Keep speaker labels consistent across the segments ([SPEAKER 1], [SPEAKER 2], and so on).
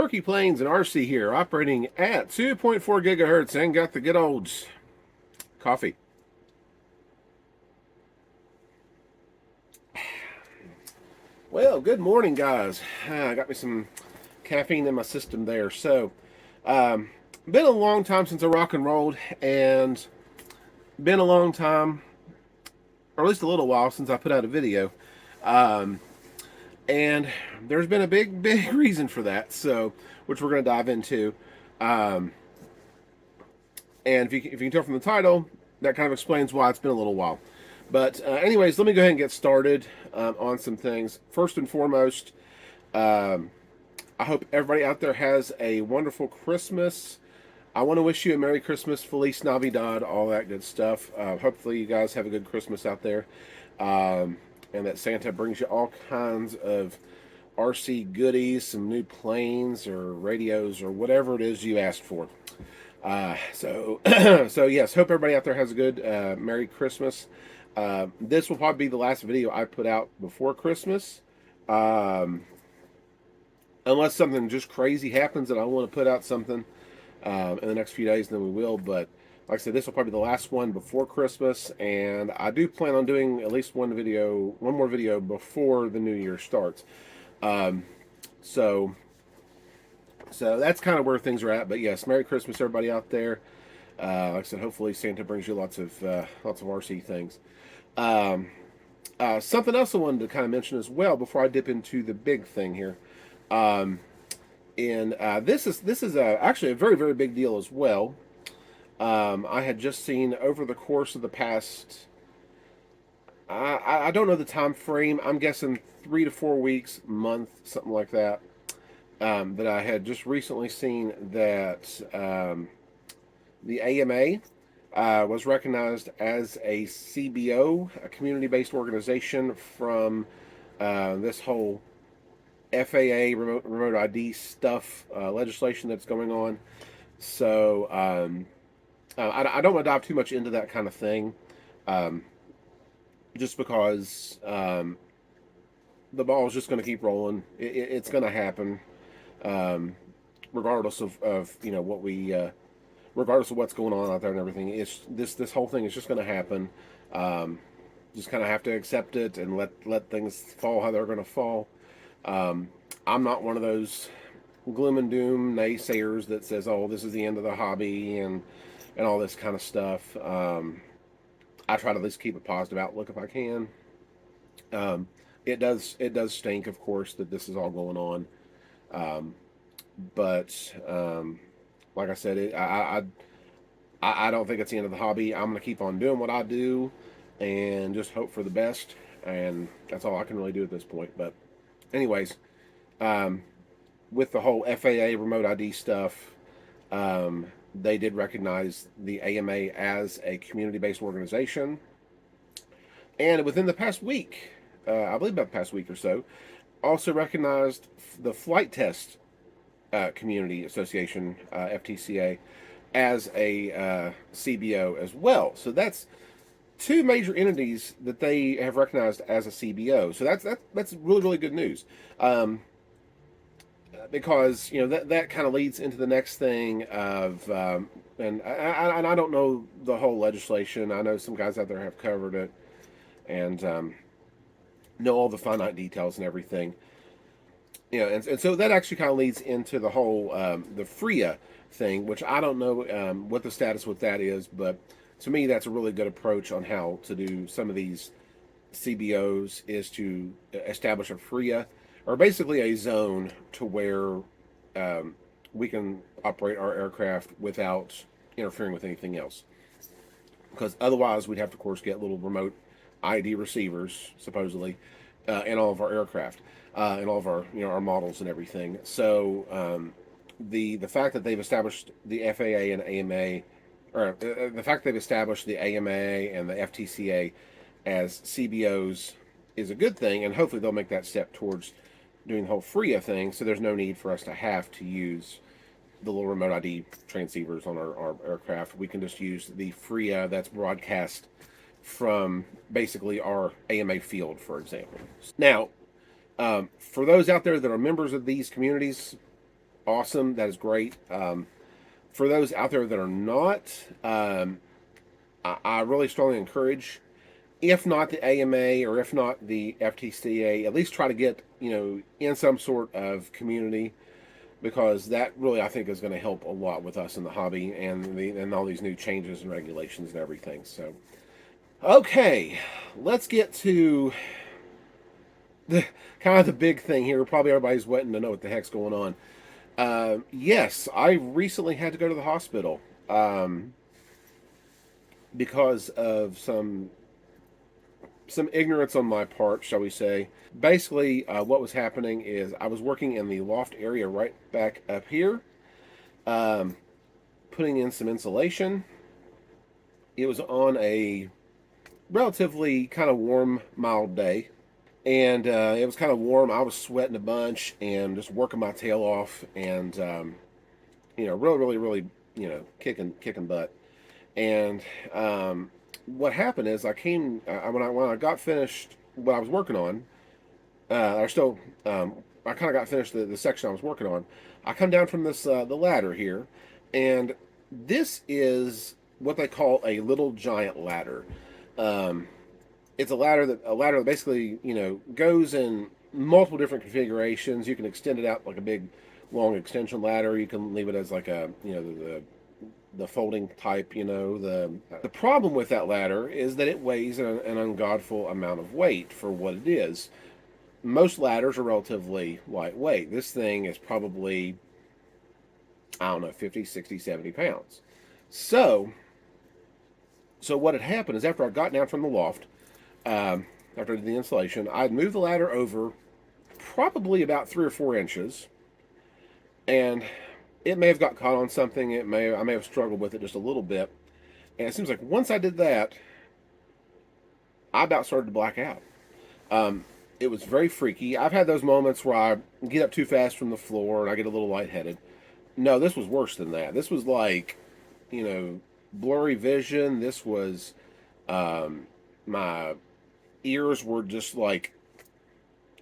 [SPEAKER 1] Perkyplanes and RC here, operating at 2.4 gigahertz and got the good old coffee. Well, good morning, guys. I got me some caffeine in my system there. So, been a long time since I rock and rolled, and been a long time, or at least a little while, since I put out a video. And there's been a big reason for that, so which we're going to dive into. And if you can tell from the title, that kind of explains why it's been a little while. But anyways, let me go ahead and get started on some things. First and foremost, I hope everybody out there has a wonderful Christmas. I want to wish you a Merry Christmas, Feliz Navidad, all that good stuff. Hopefully you guys have a good Christmas out there. And that Santa brings you all kinds of RC goodies, some new planes or radios or whatever it is you asked for. So yes, hope everybody out there has a good Merry Christmas. This will probably be the last video I put out before Christmas. Unless something just crazy happens and I want to put out something in the next few days, then we will. But like I said, this will probably be the last one before Christmas, and I do plan on doing at least one more video before the new year starts. So that's kind of where things are at. But yes, Merry Christmas, everybody out there. Like I said, hopefully Santa brings you lots of RC things. Something else I wanted to kind of mention as well before I dip into the big thing here. This is actually a very big deal as well. I had just seen over the course of the past, I don't know the time frame, I'm guessing 3 to 4 weeks, month, something like that, that I had just recently seen that the AMA was recognized as a CBO, a community-based organization, from this whole FAA remote ID stuff, legislation that's going on. So I don't want to dive too much into that kind of thing, just because the ball is just going to keep rolling. It's going to happen, regardless of what we, regardless of what's going on out there and everything. It's this whole thing is just going to happen. Just kind of have to accept it and let things fall how they're going to fall. I'm not one of those gloom and doom naysayers that says, "Oh, this is the end of the hobby," and all this kind of stuff. I try to at least keep a positive outlook if I can. It does stink, of course, that this is all going on. But like I said, I don't think it's the end of the hobby. I'm going to keep on doing what I do and just hope for the best. And that's all I can really do at this point. But anyways, with the whole FAA remote ID stuff, they did recognize the AMA as a community-based organization. And within the past week, I believe about the past week or so, also recognized the Flight Test Community Association, FTCA, as a CBO as well. So that's two major entities that they have recognized as a CBO. So that's really good news. Because that kind of leads into the next thing of, and I don't know the whole legislation. I know some guys out there have covered it and know all the finite details and everything. And so that actually kind of leads into the whole the FRIA thing, which I don't know what the status with that is, but to me that's a really good approach on how to do some of these CBOs, is to establish a FRIA, or basically a zone to where we can operate our aircraft without interfering with anything else. Because otherwise we'd have to, of course, get little remote ID receivers, supposedly, in all of our aircraft, in all of our our models and everything. So the fact that they've established the FAA and AMA, or the fact they've established the AMA and the FTCA as CBOs is a good thing, and hopefully they'll make that step towards doing the whole FRIA thing, so there's no need for us to have to use the little remote ID transceivers on our aircraft. We can just use the FRIA that's broadcast from basically our AMA field, for example. Now, for those out there that are members of these communities, awesome. That is great. For those out there that are not, I really strongly encourage, if not the AMA or if not the FTCA, at least try to get, in some sort of community, because that really, I think, is going to help a lot with us in the hobby and all these new changes and regulations and everything. So, okay, let's get to the kind of the big thing here. Probably everybody's waiting to know what the heck's going on. Yes, I recently had to go to the hospital because of some ignorance on my part, shall we say. Basically, what was happening is I was working in the loft area right back up here, um, putting in some insulation. It was on a relatively kind of warm, mild day, and it was kind of warm. I was sweating a bunch and just working my tail off, and really, really, really, kicking butt. And what happened is I came when I got finished what I was working on. I still I kind of got finished the section I was working on. I come down from this the ladder here, and this is what they call a little giant ladder. Um, it's a ladder that basically goes in multiple different configurations. You can extend it out like a big long extension ladder. You can leave it as like a the folding type. The problem with that ladder is that it weighs an ungodful amount of weight for what it is. Most ladders are relatively lightweight. This thing is probably, I don't know, 50, 60, 70 pounds. So, so what had happened is after I got down from the loft, after I did the installation, I'd moved the ladder over probably about 3 or 4 inches, and it may have got caught on something. I may have struggled with it just a little bit, and it seems like once I did that, I about started to black out. It was very freaky. I've had those moments where I get up too fast from the floor and I get a little lightheaded. No, this was worse than that. This was like, blurry vision. This was, my ears were just like,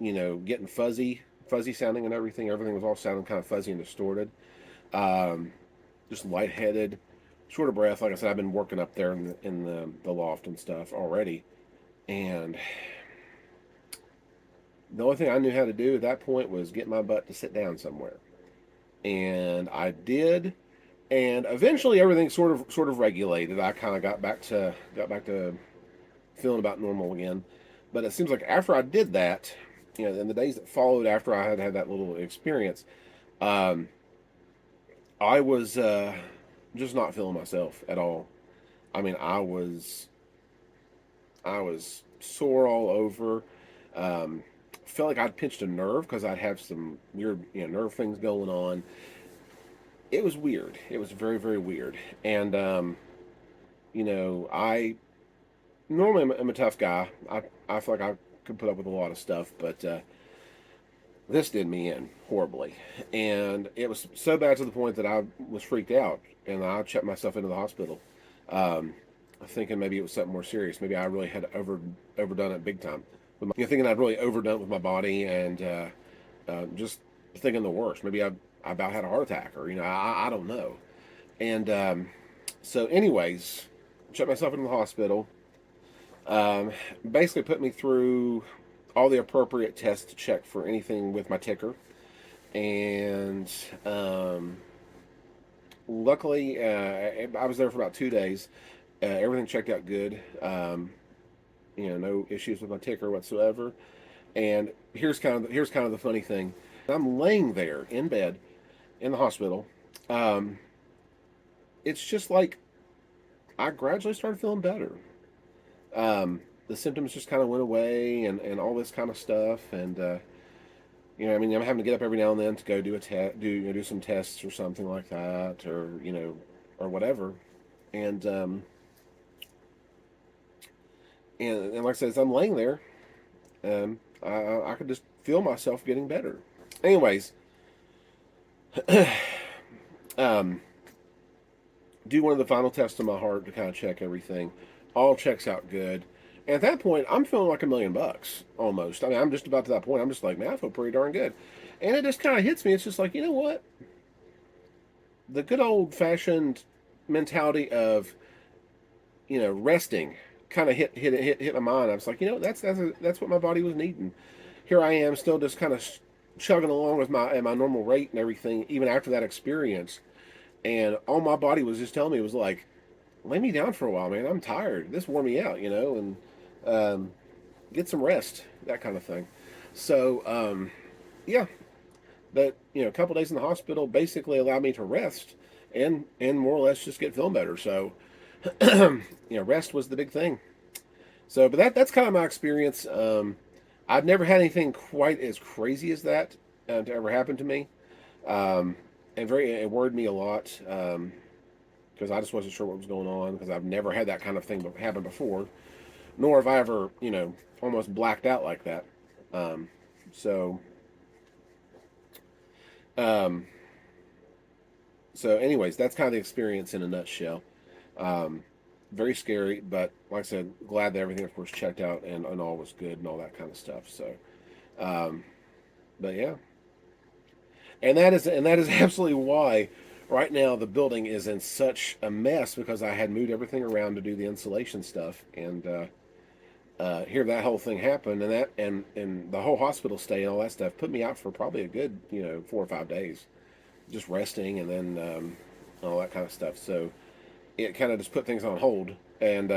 [SPEAKER 1] getting fuzzy sounding and everything. Everything was all sounding kind of fuzzy and distorted. Just lightheaded, short of breath. Like I said, I've been working up there in the loft and stuff already, and the only thing I knew how to do at that point was get my butt to sit down somewhere, and I did. And eventually, everything sort of regulated. I kind of got back to feeling about normal again. But it seems like after I did that, in the days that followed after I had that little experience, um, I was just not feeling myself at all. I mean, I was sore all over. Um, Felt like I'd pinched a nerve because I'd have some weird, nerve things going on. It was weird. It was very, very weird. And I normally am a tough guy. I feel like I could put up with a lot of stuff, but this did me in horribly, and it was so bad to the point that I was freaked out, and I checked myself into the hospital, thinking maybe it was something more serious. Maybe I really had overdone it big time. Thinking I'd really overdone it with my body, and just thinking the worst. Maybe I about had a heart attack, or I don't know. And so, anyways, checked myself into the hospital. Basically, put me through all the appropriate tests to check for anything with my ticker, and luckily, I was there for about 2 days. Everything checked out good. No issues with my ticker whatsoever. And here's kind of the funny thing. I'm laying there in bed in the hospital. Um, it's just like I gradually started feeling better. The symptoms just kind of went away, and all this kind of stuff. And I mean, I'm having to get up every now and then to go do a do some tests or something like that, or whatever. And and like I said, as I'm laying there, I could just feel myself getting better. Anyways, um, do one of the final tests on my heart to kind of check everything. All checks out good. And at that point, I'm feeling like $1 million almost. I mean, I'm just about to that point. I'm just like, man, I feel pretty darn good. And it just kind of hits me. It's just like, you know what? the good old fashioned mentality of, resting kind of hit my mind. I was like, that's what my body was needing. Here I am, still just kind of chugging along with my at my normal rate and everything, even after that experience. And all my body was just telling me, was like, lay me down for a while, man. I'm tired. This wore me out, and get some rest, that kind of thing. So, yeah, that a couple days in the hospital basically allowed me to rest and more or less just get feeling better. So, rest was the big thing. So, but that's kind of my experience. I've never had anything quite as crazy as that to ever happen to me, um, and it worried me a lot because I just wasn't sure what was going on because I've never had that kind of thing happen before, nor have I ever almost blacked out like that. Um, so, um, anyways, that's kind of the experience in a nutshell. Um, Very scary, but like I said, glad that everything, of course, checked out and all was good and all that kind of stuff. So, um, but yeah, and that is absolutely why right now the building is in such a mess because I had moved everything around to do the insulation stuff and here that whole thing happened and the whole hospital stay and all that stuff put me out for probably a good 4 or 5 days just resting and then all that kind of stuff. So it kind of just put things on hold. And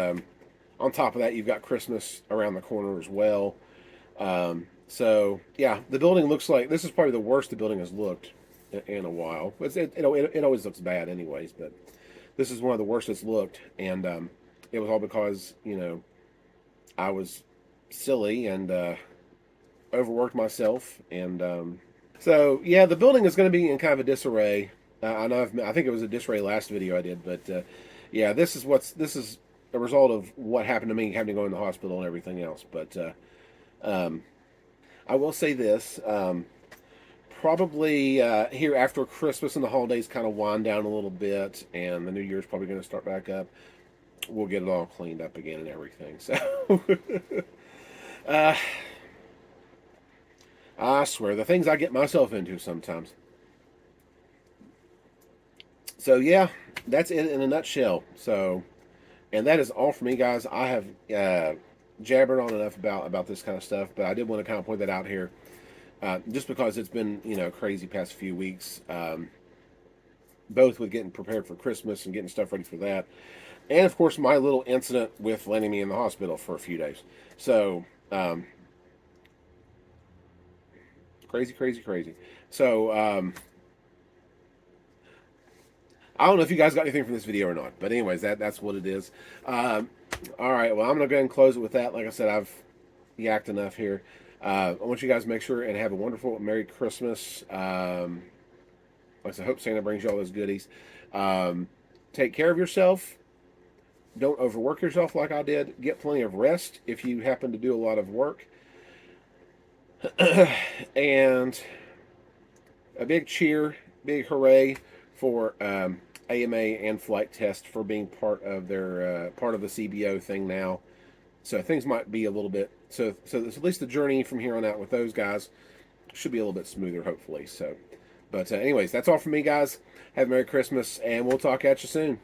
[SPEAKER 1] on top of that, you've got Christmas around the corner as well. So yeah, the building looks like this is probably the worst the building has looked in a while. It always looks bad anyways, but this is one of the worst it's looked. And it was all because I was silly and overworked myself. And so yeah, the building is going to be in kind of a disarray. I think it was a disarray last video I did, but yeah, this is a result of what happened to me having to go in the hospital and everything else. But um, I will say this: probably here after Christmas and the holidays kind of wind down a little bit, and the New Year's probably going to start back up. We'll get it all cleaned up again and everything. So uh, I swear the things I get myself into sometimes. So yeah, that's it in a nutshell. So, and that is all for me, guys. I have jabbered on enough about this kind of stuff, but I did want to kind of point that out here, just because it's been crazy past few weeks, both with getting prepared for Christmas and getting stuff ready for that, and of course my little incident with landing me in the hospital for a few days. So crazy, crazy, crazy. So. I don't know if you guys got anything from this video or not, but anyways, that's what it is. All right, well, I'm going to go ahead and close it with that. Like I said, I've yacked enough here. I want you guys to make sure and have a wonderful Merry Christmas. Like I said, hope Santa brings you all those goodies. Take care of yourself. Don't overwork yourself like I did. Get plenty of rest if you happen to do a lot of work. And a big cheer, big hooray for AMA and Flight Test for being part of their part of the CBO thing now. So things might be a little bit so at least the journey from here on out with those guys should be a little bit smoother, hopefully. So, but anyways, that's all from me, guys. Have a Merry Christmas, and we'll talk at you soon.